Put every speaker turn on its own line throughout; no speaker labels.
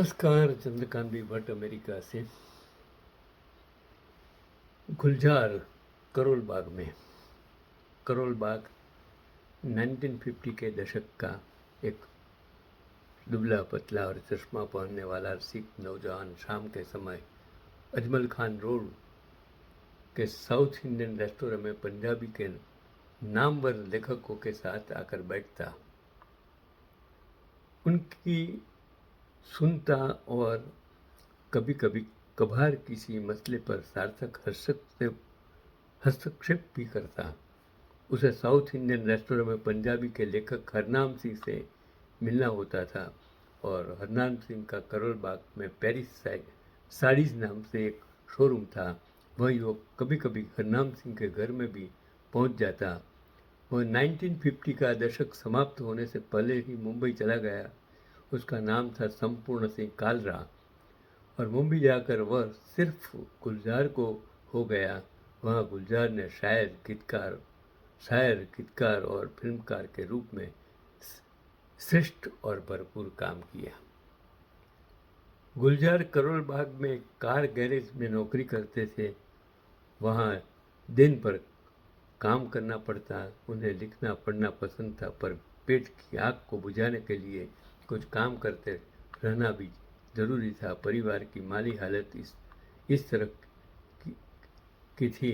नमस्कार, Chandrakant B Bhatt America से। गुलजार करोल बाग में। करोल बाग 1950 के दशक का एक दुबला पतला और चश्मा पहनने वाला सिख नौजवान शाम के समय अजमल खान रोड के साउथ इंडियन रेस्टोरेंट में पंजाबी के नामवर लेखकों के साथ आकर बैठता, उनकी सुनता और कभी कभी कभार किसी मसले पर सार्थक हस्तक्षेप भी करता। उसे साउथ इंडियन रेस्टोरेंट में पंजाबी के लेखक हरनाम सिंह से मिलना होता था और हरनाम सिंह का करोल बाग में पेरिस साड़ीज नाम से एक शोरूम था। वहीं वो कभी कभी हरनाम सिंह के घर में भी पहुंच जाता। वह 1950 का दशक समाप्त होने से पहले ही मुंबई चला गया। उसका नाम था संपूर्ण सिंह कालरा और मुंबई जाकर वह सिर्फ गुलजार को हो गया। वहाँ गुलजार ने शायर, गीतकार और फिल्मकार के रूप में श्रेष्ठ और भरपूर काम किया। गुलजार करोल बाग में कार गैरेज में नौकरी करते थे। वहाँ दिन भर काम करना पड़ता। उन्हें लिखना पढ़ना पसंद था, पर पेट की आग को बुझाने के लिए कुछ काम करते रहना भी जरूरी था। परिवार की माली हालत इस तरह की थी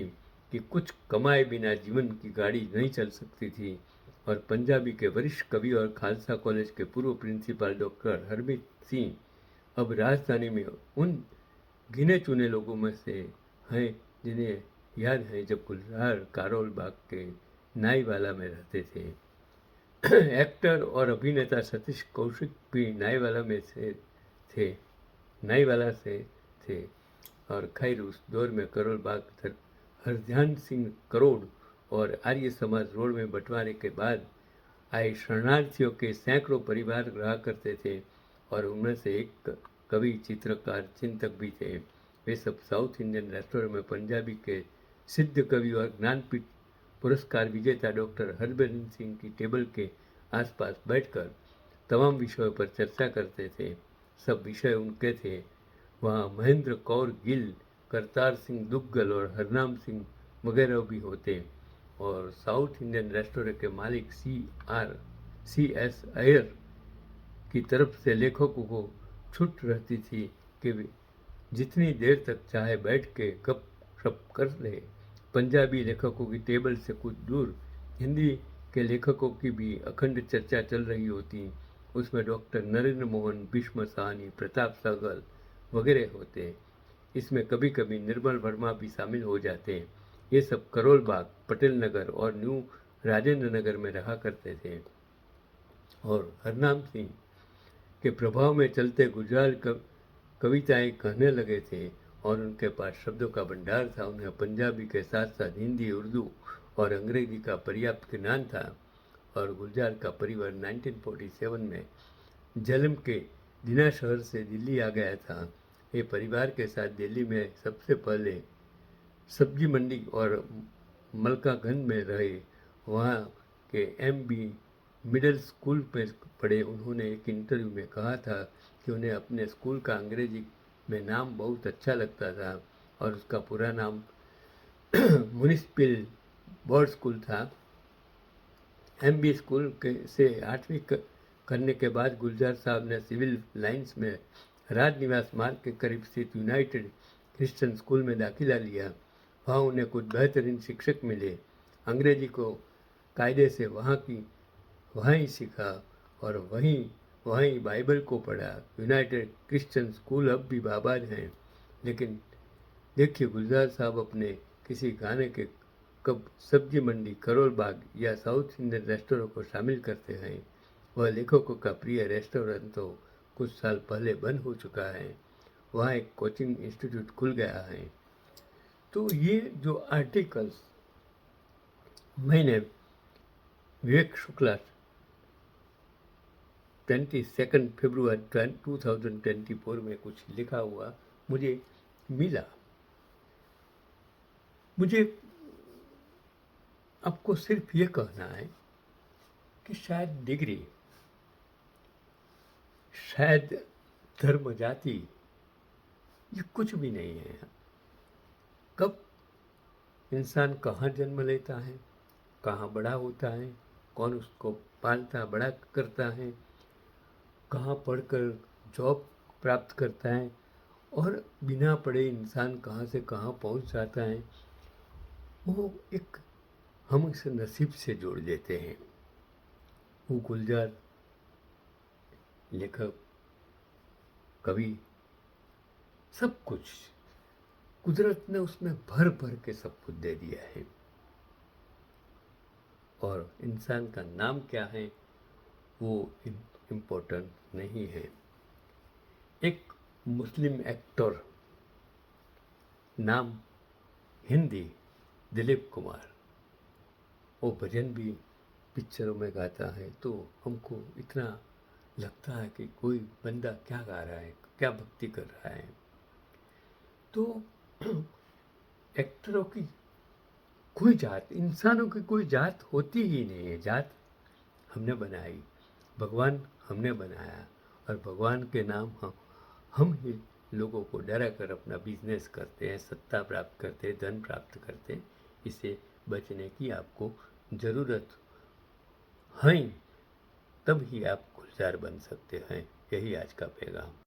कि कुछ कमाए बिना जीवन की गाड़ी नहीं चल सकती थी और पंजाबी के वरिष्ठ कवि और खालसा कॉलेज के पूर्व प्रिंसिपल डॉक्टर हरमीत सिंह अब राजधानी में उन गिने चुने लोगों में से हैं जिन्हें याद है जब गुलजार कारोल बाग के नाईवाला में रहते थे। एक्टर और अभिनेता सतीश कौशिक भी नाईवाला से थे और खैर उस दौर में करोल बाग हरध्यान सिंह करोड़ और आर्य समाज रोड में बंटवारे के बाद आए शरणार्थियों के सैकड़ों परिवार रहा करते थे और उनमें से एक कवि, चित्रकार, चिंतक भी थे। वे सब साउथ इंडियन रेस्टोरेंट में पंजाबी के सिद्ध कवि और ज्ञानपीठ पुरस्कार विजेता डॉक्टर हरभजन सिंह की टेबल के आसपास बैठकर तमाम विषयों पर चर्चा करते थे। सब विषय उनके थे। वहाँ महेंद्र कौर गिल, करतार सिंह दुग्गल और हरनाम सिंह वगैरह भी होते और साउथ इंडियन रेस्टोरेंट के मालिक CS अय्यर की तरफ से लेखकों को छूट रहती थी कि वे जितनी देर तक चाहे बैठ के गप शप कर ले। पंजाबी लेखकों की टेबल से कुछ दूर हिंदी के लेखकों की भी अखंड चर्चा चल रही होती। उसमें डॉक्टर नरेंद्र मोहन, भीष्म साहनी, प्रताप सहगल वगैरह होते। इसमें कभी कभी निर्मल वर्मा भी शामिल हो जाते। ये सब करोल बाग, पटेल नगर और न्यू राजेंद्र नगर में रहा करते थे और हरनाम सिंह के प्रभाव में चलते गुलजार कविताएं कहने लगे थे और उनके पास शब्दों का भंडार था। उन्हें पंजाबी के साथ साथ हिंदी, उर्दू और अंग्रेजी का पर्याप्त ज्ञान था और गुलजार का परिवार 1947 में झेलम के दीना शहर से दिल्ली आ गया था। ये परिवार के साथ दिल्ली में सबसे पहले सब्जी मंडी और मलकागंज में रहे। वहाँ के MB मिडिल स्कूल में पढ़े। उन्होंने एक इंटरव्यू में कहा था कि उन्हें अपने स्कूल का अंग्रेजी में नाम बहुत अच्छा लगता था और उसका पूरा नाम म्युनिसिपल बोर्ड स्कूल था। MB स्कूल से 8वीं करने के बाद गुलजार साहब ने सिविल लाइंस में राजनिवास मार्ग के करीब स्थित यूनाइटेड क्रिश्चियन स्कूल में दाखिला लिया। वहाँ उन्हें कुछ बेहतरीन शिक्षक मिले। अंग्रेजी को कायदे से वहाँ ही सीखा और वहीं बाइबल को पढ़ा। यूनाइटेड क्रिश्चियन स्कूल अब भी आबाद हैं, लेकिन देखिए गुलजार साहब अपने किसी गाने के कब सब्जी मंडी, करोल बाग या साउथ इंडियन रेस्टोरेंट को शामिल करते हैं। वह लेखकों का प्रिय रेस्टोरेंट तो कुछ साल पहले बंद हो चुका है। वहाँ एक कोचिंग इंस्टीट्यूट खुल गया है। तो ये जो आर्टिकल्स मैंने विवेक शुक्ला 22 फरवरी 2024 में कुछ लिखा हुआ मुझे मिला। मुझे आपको सिर्फ ये कहना है कि शायद डिग्री, शायद धर्म जाति ये कुछ भी नहीं है। कब इंसान कहाँ जन्म लेता है, कहाँ बड़ा होता है, कौन उसको पालता बड़ा करता है, कहाँ पढ़कर जॉब प्राप्त करता है और बिना पढ़े इंसान कहाँ से कहाँ पहुँच जाता है, वो एक हम इस नसीब से जोड़ देते हैं। वो गुलजार लेखक, कवि, सब कुछ कुदरत ने उसमें भर भर के सब कुछ दे दिया है। और इंसान का नाम क्या है वो इम्पोर्टेंट नहीं है। एक मुस्लिम एक्टर, नाम हिंदी दिलीप कुमार, वो भजन भी पिक्चरों में गाता है, तो हमको इतना लगता है कि कोई बंदा क्या गा रहा है, क्या भक्ति कर रहा है। तो एक्टरों की कोई जात, इंसानों की कोई जात होती ही नहीं है। जात हमने बनाई, भगवान हमने बनाया, और भगवान के नाम हम ही लोगों को डरा कर अपना बिजनेस करते हैं, सत्ता प्राप्त करते हैं, धन प्राप्त करते हैं। इसे बचने की आपको ज़रूरत है, तब ही आप गुलजार बन सकते हैं। यही आज का पैगाम।